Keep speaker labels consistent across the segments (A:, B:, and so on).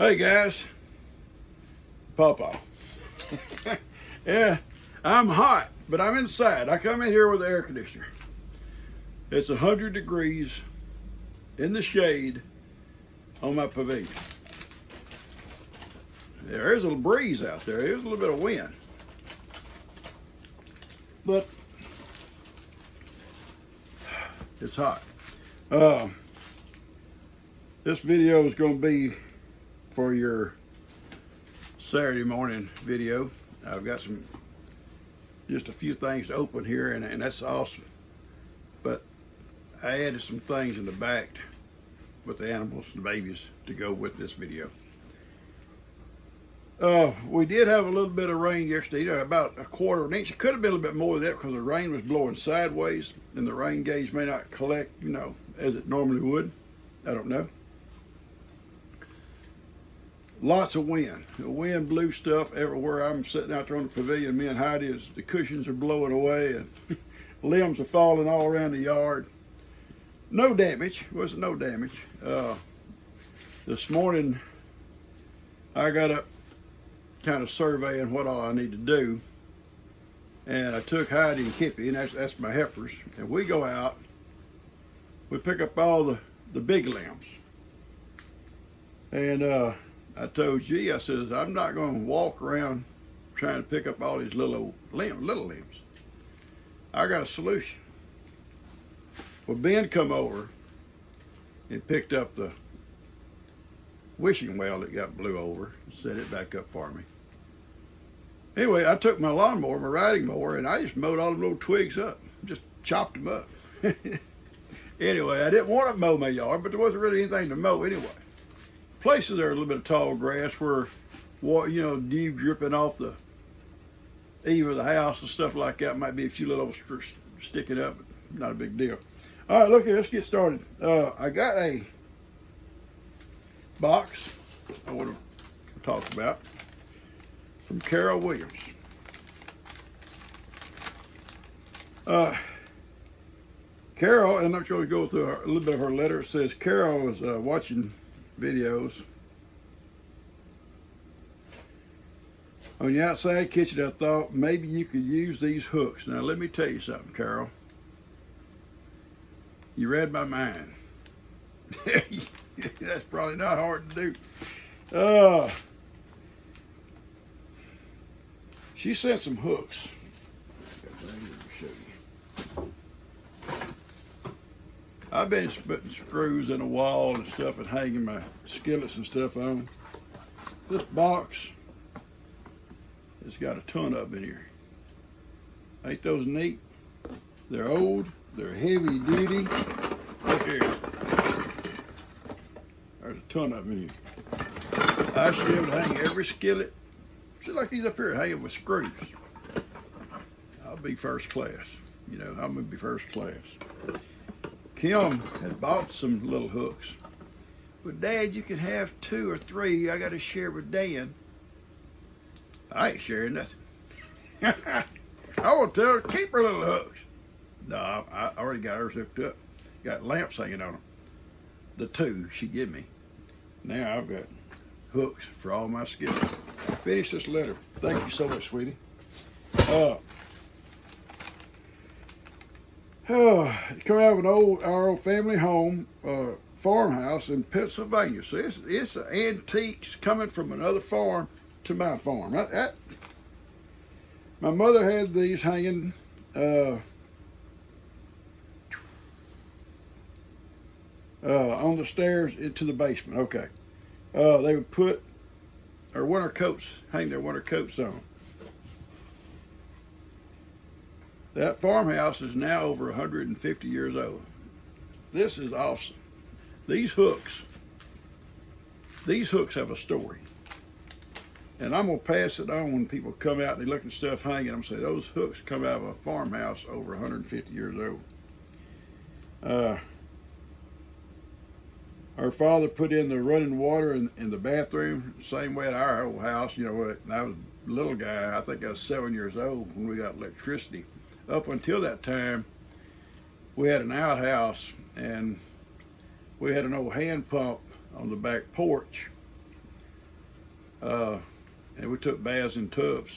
A: Hey guys, Pawpaw. Yeah, I'm hot, but I'm inside. I come in here with the air conditioner. It's 100 degrees in the shade on my pavilion. There is a little breeze out there. There's a little bit of wind. But it's hot. This video is going to be for your Saturday morning video. I've got just a few things to open here, and that's awesome. But I added some things in the back with the animals, the babies, to go with this video. We did have a little bit of rain yesterday, about a quarter of an inch. It could have been a little bit more than that because the rain was blowing sideways, and the rain gauge may not collect, as it normally would. I don't know. Lots of wind. The wind blew stuff everywhere. I'm sitting out there on the pavilion. Me and Heidi, the cushions are blowing away and limbs are falling all around the yard. No damage. Wasn't no damage. This morning, I got up kind of surveying what all I need to do. And I took Heidi and Kippy, and that's my heifers. And we go out. We pick up all the big limbs. And I told G, I says, I'm not going to walk around trying to pick up all these little limbs. I got a solution. Well, Ben come over and picked up the wishing well that got blew over and set it back up for me. Anyway, I took my lawnmower, my riding mower, and I just mowed all them little twigs up. Just chopped them up. Anyway, I didn't want to mow my yard, but there wasn't really anything to mow anyway. Places there are a little bit of tall grass where, dew dripping off the eave of the house and stuff like that. Might be a few little sticking up, but not a big deal. All right, look here, let's get started. I got a box I want to talk about from Carol Williams. Carol, and I'm going to go through a little bit of her letter. It says, Carol is watching videos. On the outside kitchen, I thought maybe you could use these hooks. Now, let me tell you something, Carol. You read my mind. That's probably not hard to do. She sent some hooks. Let me show you. I've been putting screws in the wall and stuff and hanging my skillets and stuff on. This box has got a ton of them in here. Ain't those neat? They're old, they're heavy duty. Look here. There's a ton of them in here. I should be able to hang every skillet, just like these up here, hanging with screws. I'll be first class. I'm gonna be first class. Kim had bought some little hooks. But Dad, you can have 2 or 3. I got to share with Dan. I ain't sharing nothing. I want to tell her, keep her little hooks. No, I already got hers hooked up. Got lamps hanging on them. The 2 she gave me. Now I've got hooks for all my skills. Finish this letter. Thank you so much, sweetie. Come out of our old family home, farmhouse in Pennsylvania. So it's antiques coming from another farm to my farm. My mother had these hanging on the stairs into the basement. Okay. They would put their winter coats, hang their winter coats on. That farmhouse is now over 150 years old. This is awesome. These hooks have a story. And I'm going to pass it on when people come out and they look at stuff hanging. I'm going to say, those hooks come out of a farmhouse over 150 years old. Our father put in the running water in the bathroom, same way at our old house. When I was a little guy, I think I was 7 years old when we got electricity. Up until that time, we had an outhouse and we had an old hand pump on the back porch And we took baths in tubs,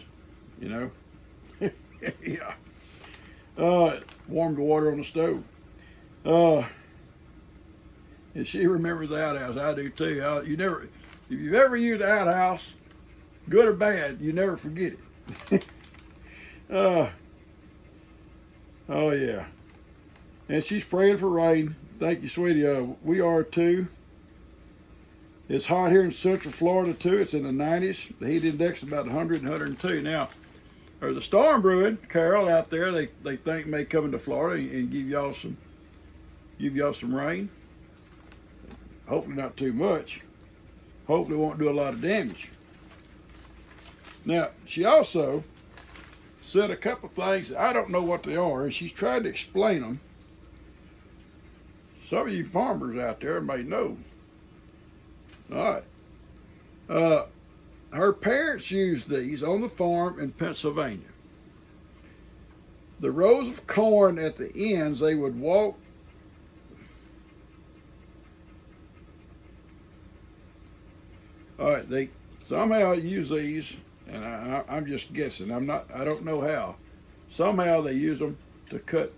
A: you know. Yeah. Warmed the water on the stove. And she remembers the outhouse. I do too. If you've ever used the outhouse, good or bad, you never forget it. Oh yeah. And she's praying for rain. Thank you, sweetie. We are too. It's hot here in Central Florida too. It's in the 90s. The heat index is about 100, 102. Now, there's a storm brewing, Carol, out there. They think may come into Florida and give y'all some rain. Hopefully not too much. Hopefully it won't do a lot of damage. Now, she also said a couple of things. I don't know what they are, and she's tried to explain them. Some of you farmers out there may know. All right. Her parents used these on the farm in Pennsylvania. The rows of corn at the ends, they would walk. All right, they somehow use these, and I'm just guessing. I don't know how. Somehow they use them to cut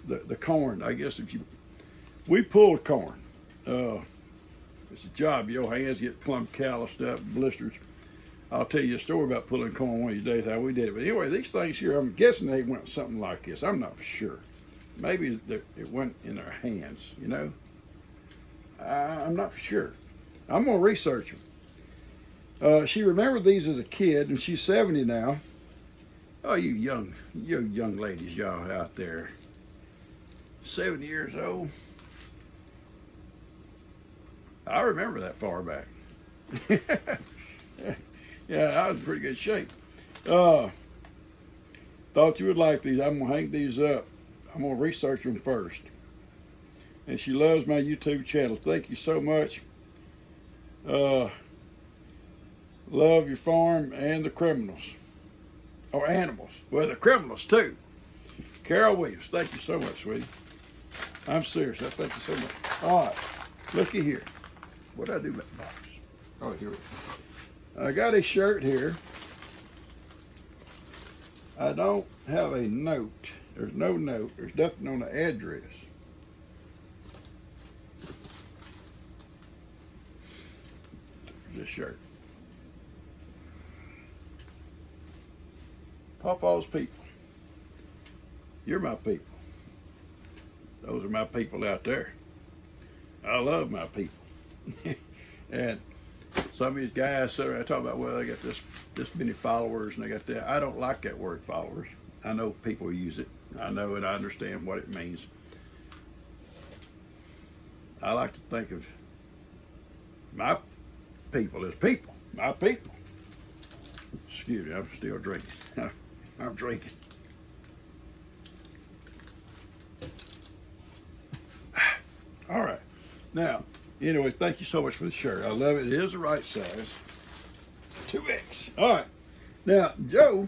A: the corn. I guess we pulled corn. It's a job. Your hands get plumb calloused up, blisters. I'll tell you a story about pulling corn one of these days, how we did it. But anyway, these things here, I'm guessing they went something like this. I'm not for sure. Maybe it went in their hands, you know. I'm not for sure. I'm going to research them. She remembered these as a kid, and she's 70 now. Oh, you young ladies, y'all out there. 70 years old. I remember that far back. Yeah, I was in pretty good shape. Thought you would like these. I'm going to hang these up. I'm going to research them first. And she loves my YouTube channel. Thank you so much. Love your farm and the criminals. Or animals. Well, the criminals too. Carol Williams, thank you so much, sweetie. I'm serious. I thank you so much. All right, looky here. What did I do with that box? Oh, here we go. I got a shirt here. I don't have a note. There's no note. There's nothing on the address. This shirt. Pawpaw's people. You're my people. Those are my people out there. I love my people. And some of these guys sit there, I talk about, well, they got this many followers and they got that. I don't like that word followers. I know people use it. I know and I understand what it means. I like to think of my people as people. My people. Excuse me, I'm still drinking. I'm drinking. All right. Now, anyway, thank you so much for the shirt. I love it. It is the right size. 2X. All right. Now, Joe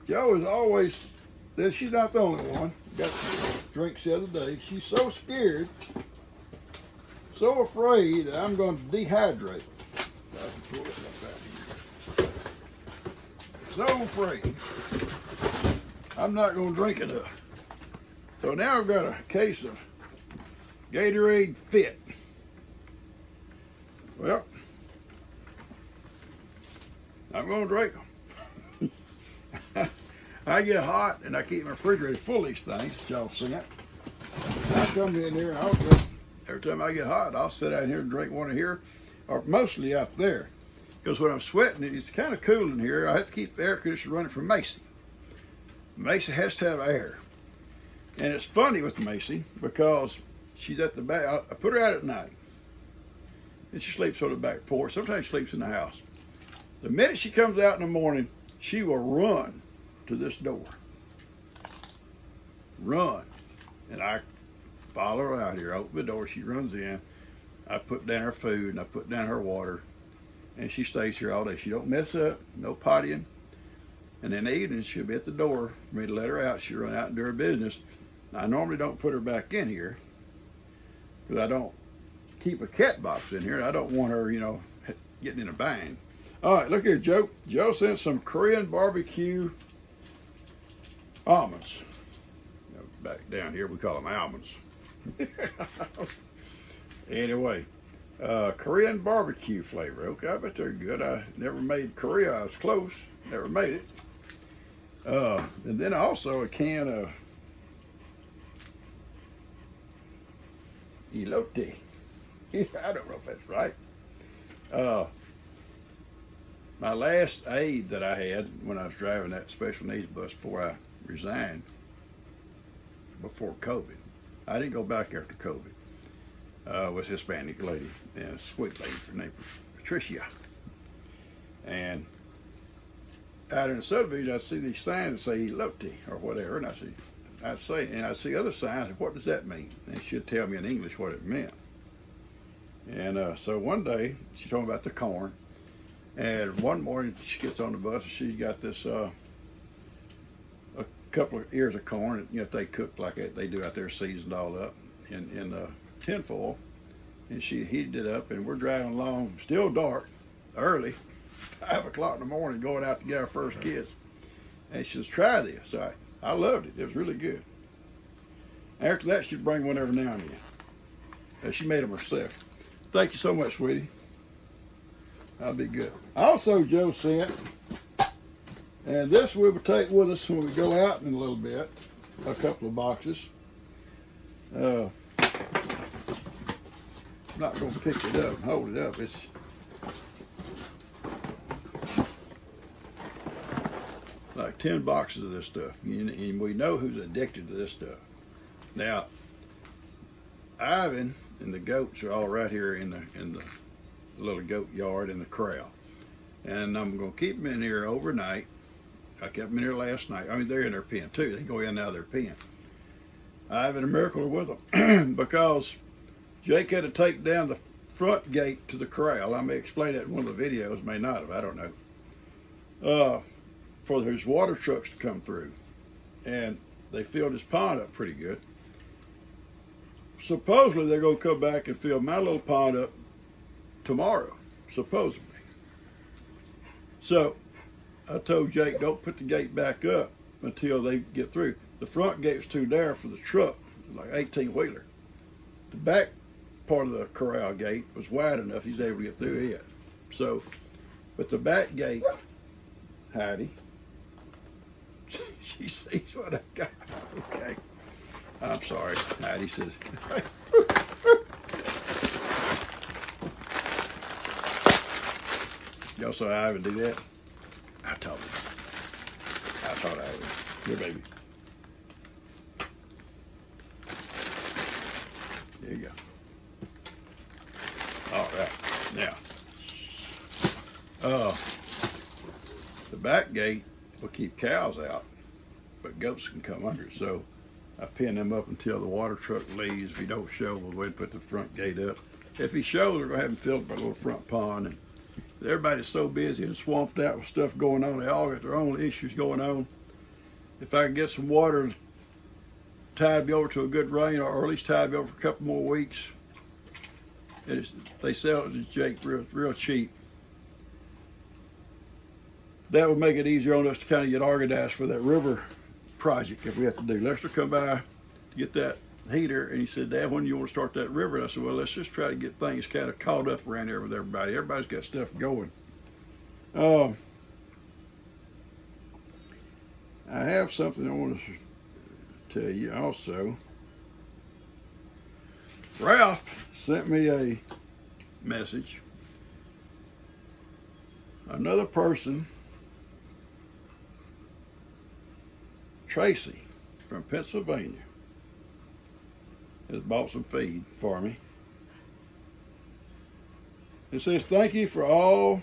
A: is always, she's not the only one. Got some drinks the other day. She's so scared, so afraid that I'm going to dehydrate. I can pull it up out here. So afraid I'm not going to drink enough. So now I've got a case of Gatorade Fit. Well, I'm going to drink them. I get hot and I keep my refrigerator full of these things, y'all see it. I come in here and I'll just, every time I get hot, I'll sit out here and drink one in here, or mostly out there. Because when I'm sweating, it's kind of cool in here. I have to keep the air conditioner running for Macy. Macy has to have air. And it's funny with Macy because she's at the back. I put her out at night. And she sleeps on the back porch. Sometimes she sleeps in the house. The minute she comes out in the morning, she will run to this door. Run. And I follow her out here. I open the door. She runs in. I put down her food and I put down her water. And she stays here all day. She don't mess up. No pottying. And in the evening, she'll be at the door for me to let her out. She'll run out and do her business. I normally don't put her back in here because I don't keep a cat box in here. I don't want her, you know, getting in a bind. All right, look here, Joe. Joe sent some Korean barbecue almonds. Back down here, we call them almonds. Anyway, Korean barbecue flavor. Okay, I bet they're good. I never made Korea. I was close. Never made it. And then also a can of elote. I don't know if that's right. My last aide that I had when I was driving that special needs bus before I resigned, before COVID, I didn't go back after COVID, was a Hispanic lady, and a sweet lady, her name was Patricia. And out in the subdivision, I'd see these signs that say elote or whatever, and I'd see other signs, and what does that mean? And she'd tell me in English what it meant. And so one day, she told me about the corn. And one morning, she gets on the bus, and she's got this, a couple of ears of corn, you know, they cook like they do out there, seasoned all up in tinfoil. And she heated it up, and we're driving along, still dark, early, 5 o'clock in the morning, going out to get our first kids. And she says, try this. I loved it. It was really good. After that, she'd bring one every now and then. She made them herself. Thank you so much, sweetie. That'll be good. Also, Joe sent, and this we will take with us when we go out in a little bit, a couple of boxes. I'm not going to pick it up and hold it up. It's like 10 boxes of this stuff. And we know who's addicted to this stuff. Now, Ivan and the goats are all right here in the little goat yard in the corral. And I'm going to keep them in here overnight. I kept them in here last night. I mean, they're in their pen too. They go in and out of their pen. Ivan and Miracle are with them because Jake had to take down the front gate to the corral. I may explain that in one of the videos, may not have, I don't know. For his water trucks to come through. And they filled his pond up pretty good. Supposedly they're going to come back and fill my little pond up tomorrow, supposedly. So I told Jake, don't put the gate back up until they get through. The front gate's too narrow for the truck, like 18-wheeler. The back part of the corral gate was wide enough he's able to get through it. So, but the back gate, Heidi, she sees what I got. Okay. I'm sorry. Heidi says, y'all saw Ivan do that? I told him. I thought I would. Here, baby. There you go. All right. Now, the back gate will keep cows out, but goats can come under it. So I pin them up until the water truck leaves. If he don't show, we'll go ahead and put the front gate up. If he shows, we're going to have him fill up a little front pond. And everybody's so busy and swamped out with stuff going on. They all got their own issues going on. If I can get some water and tide me over to a good rain, or at least tide me over for a couple more weeks, they sell it to Jake real cheap. That would make it easier on us to kind of get organized for that river project if we have to do. Lester come by to get that heater, and he said, Dad, when do you want to start that river? And I said, well, let's just try to get things kind of caught up around here with everybody. Everybody's got stuff going. I have something I want to tell you also. Ralph sent me a message. Another person, Tracy from Pennsylvania, has bought some feed for me. It says, thank you for all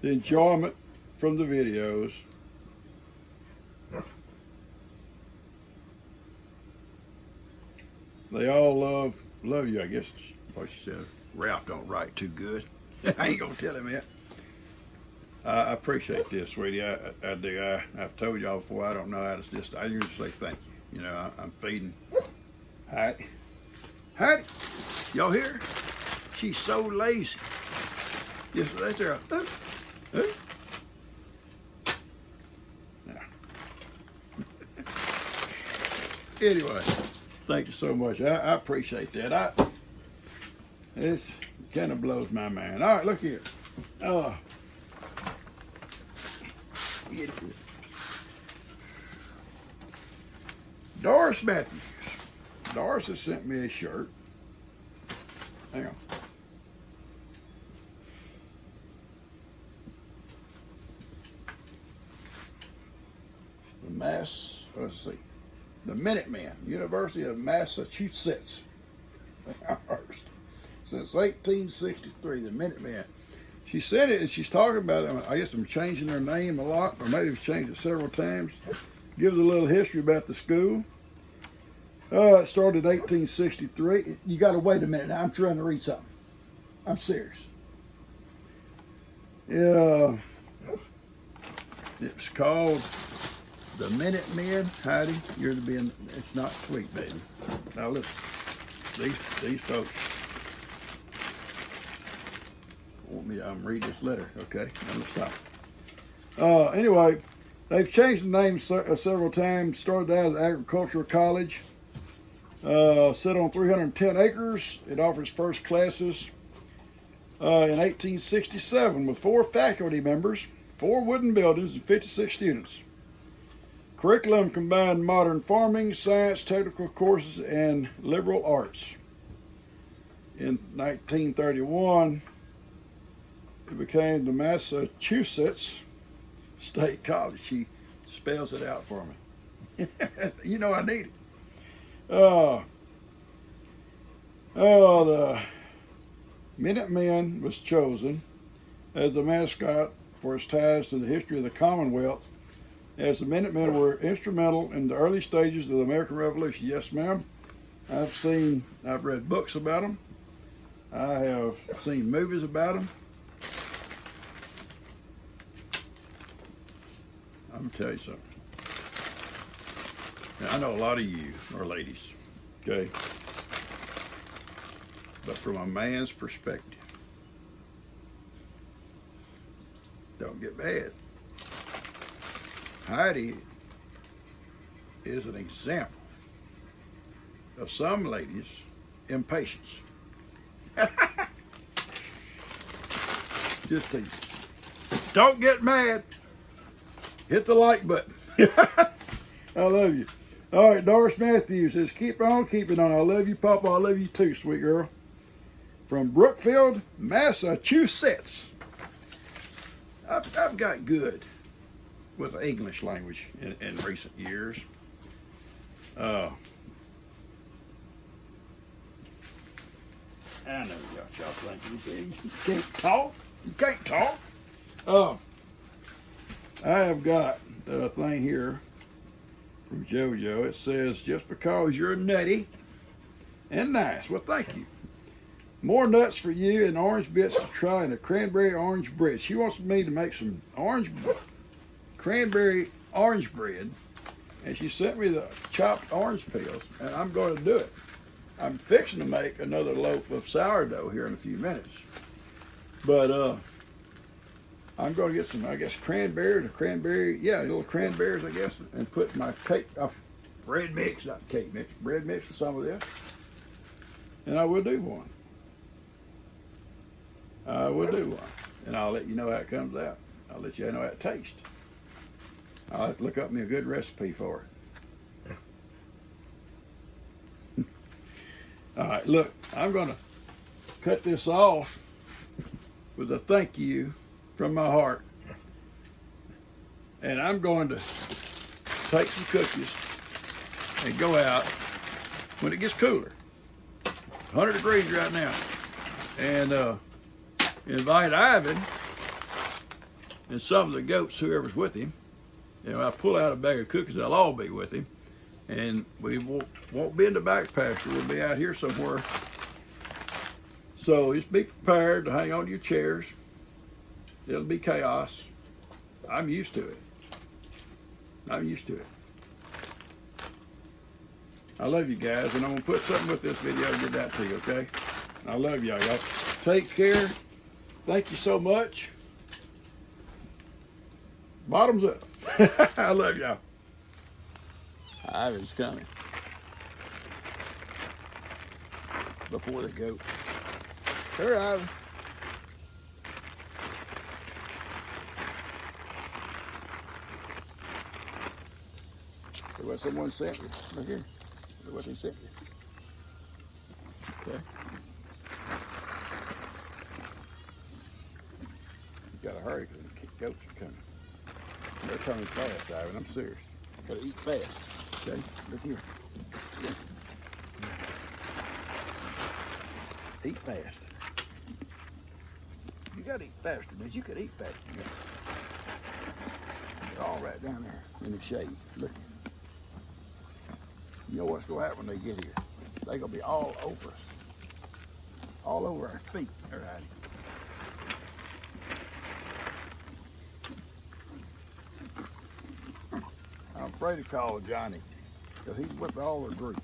A: the enjoyment from the videos. They all love you, I guess is what she said. Ralph don't write too good. I ain't gonna tell him that. I appreciate this, sweetie. I do. I've told y'all before, I don't know how to just, I usually say thank you. You know, I'm feeding. Hi. Y'all here? She's so lazy. Just right there. Anyway, thank you so much. I appreciate that. It's kind of blows my mind. All right, look here. Doris Matthews. Doris has sent me a shirt. Hang on. Let's see. The Minutemen, University of Massachusetts. Since 1863, the Minutemen. She said it, and she's talking about, I guess I'm changing their name a lot, or maybe I've changed it several times. Gives a little history about the school. It started in 1863. You got to wait a minute. Now, I'm trying to read something. I'm serious. Yeah. It's called the Minutemen. Heidi, you're to be in. It's not sweet, baby. Now listen, these folks want me. I'm reading this letter. Okay, I'm gonna stop. Anyway, they've changed the name several times. Started out as Agricultural College. Set on 310 acres. It offers first classes. In 1867, with 4 faculty members, 4 wooden buildings, and 56 students. Curriculum combined modern farming, science, technical courses, and liberal arts. In 1931, it became the Massachusetts State College. She spells it out for me. You know I need it. The Minutemen was chosen as the mascot for its ties to the history of the Commonwealth, as the Minutemen were instrumental in the early stages of the American Revolution. Yes, ma'am. I've read books about them. I have seen movies about them. I'm gonna tell you something. Now, I know a lot of you are ladies, okay? But from a man's perspective, don't get mad. Heidi is an example of some ladies' impatience. Just tease. Don't get mad. Hit the like button. I love you. All right, Doris Matthews says, keep on keeping on. I love you, Papa. I love you too, sweet girl. From Brookfield, Massachusetts. I've got good with the English language in recent years. I know y'all think you can't talk. You can't talk. I have got a thing here from JoJo. It says, just because you're nutty and nice. Well, thank you. More nuts for you and orange bits to try in a cranberry orange bread. She wants me to make some cranberry orange bread, and she sent me the chopped orange peels, and I'm going to do it. I'm fixing to make another loaf of sourdough here in a few minutes. But I'm going to get some, I guess, little cranberries, I guess, and put my bread mix, not cake mix, bread mix with some of this. And I will do one. And I'll let you know how it comes out. I'll let you know how it tastes. I'll have to look up me a good recipe for it. All right, look, I'm going to cut this off with a thank you from my heart. And I'm going to take some cookies and go out when it gets cooler. 100 degrees right now. And invite Ivan and some of the goats, whoever's with him. You know, I pull out a bag of cookies, they'll all be with him. And we won't be in the back pasture, we'll be out here somewhere. So just be prepared to hang on to your chairs. It'll be chaos. I'm used to it. I love you guys, and I'm gonna put something with this video to get that to you, okay? I love y'all. Take care. Thank you so much. Bottoms up. I love y'all. Ivy's coming. Before they go. Here, Ivy. Look what someone sent you. Look here. Look what they sent you. Okay. You gotta hurry because the goats are coming. They're coming fast, Ivan. I'm serious. Gotta eat fast. Okay? Look here. Yeah. Eat fast. You gotta eat faster, man. You could eat faster. They're all right down there in the shade. Look. You know what's gonna happen when they get here? They're gonna be all over us. All over our feet. All right. I'm afraid to call Johnny because he's with all the group.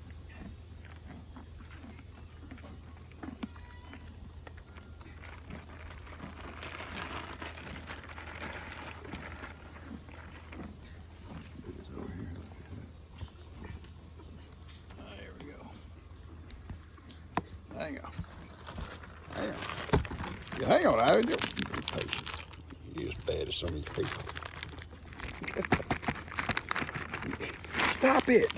A: There we go. Hang on. Hang on. Yeah, hang on, Ivy. You're as bad as some of these people. Stop it.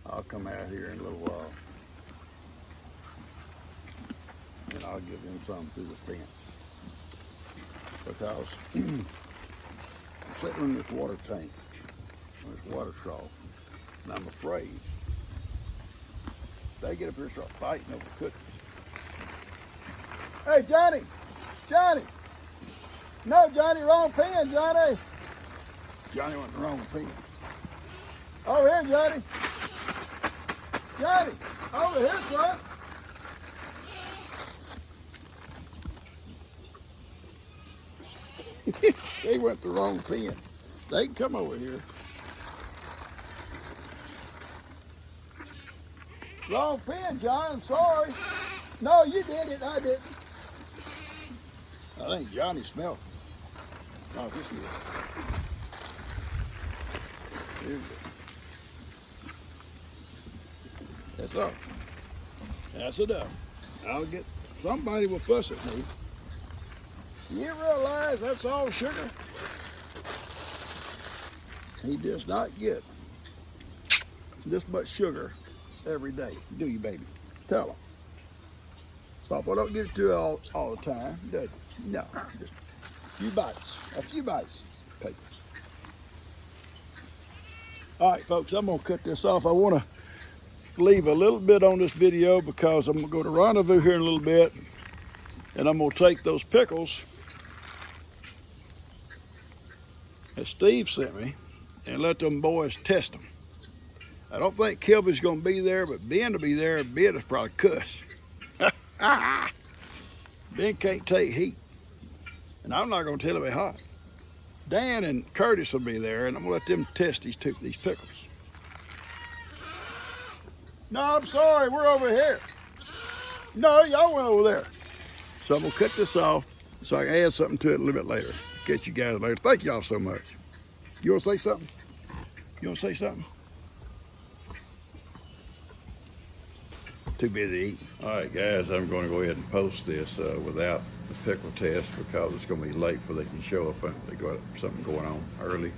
A: I'll come out here in a little while. And I'll give them some through the fence. Because I'm sitting in this water tank, this water trough, and I'm afraid they get up here and start fighting over cookies. Hey, Johnny! Johnny! No, Johnny, wrong pen, Johnny! Johnny went the wrong pen. Over here, Johnny! Johnny! Over here, son! They went the wrong pen. They can come over here. Wrong pen, John. I'm sorry. No, you did it. I didn't. I think Johnny smelled it. Oh, this is it. There you go. That's all. That's enough. I'll get somebody will fuss at me. You realize that's all sugar? He does not get this much sugar every day, do you, baby? Tell him. Papa don't give it to you all the time, does he? No, just a few bites. Papers. All right, folks, I'm gonna cut this off. I wanna leave a little bit on this video because I'm gonna go to Rendezvous here in a little bit, and I'm gonna take those pickles that Steve sent me and let them boys test them. I don't think Kilby's gonna be there, but Ben will be there. Ben is probably cuss. Ben can't take heat. And I'm not gonna tell him it's hot. Dan and Curtis will be there, and I'm gonna let them test these pickles. No, I'm sorry, we're over here. No, y'all went over there. So I'm gonna cut this off so I can add something to it a little bit later. Catch you guys later. Thank y'all so much. You wanna say something? You wanna say something? Too busy eating. All right, guys, I'm going to go ahead and post this without the pickle test because it's going to be late before they can show up. They got something going on early,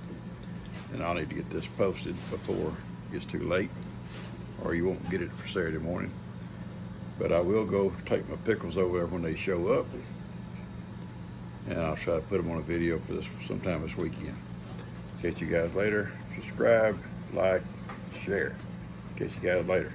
A: and I'll need to get this posted before it gets too late, or you won't get it for Saturday morning. But I will go take my pickles over there when they show up, and I'll try to put them on a video for this sometime this weekend. Catch you guys later. Subscribe, like, share. Catch you guys later.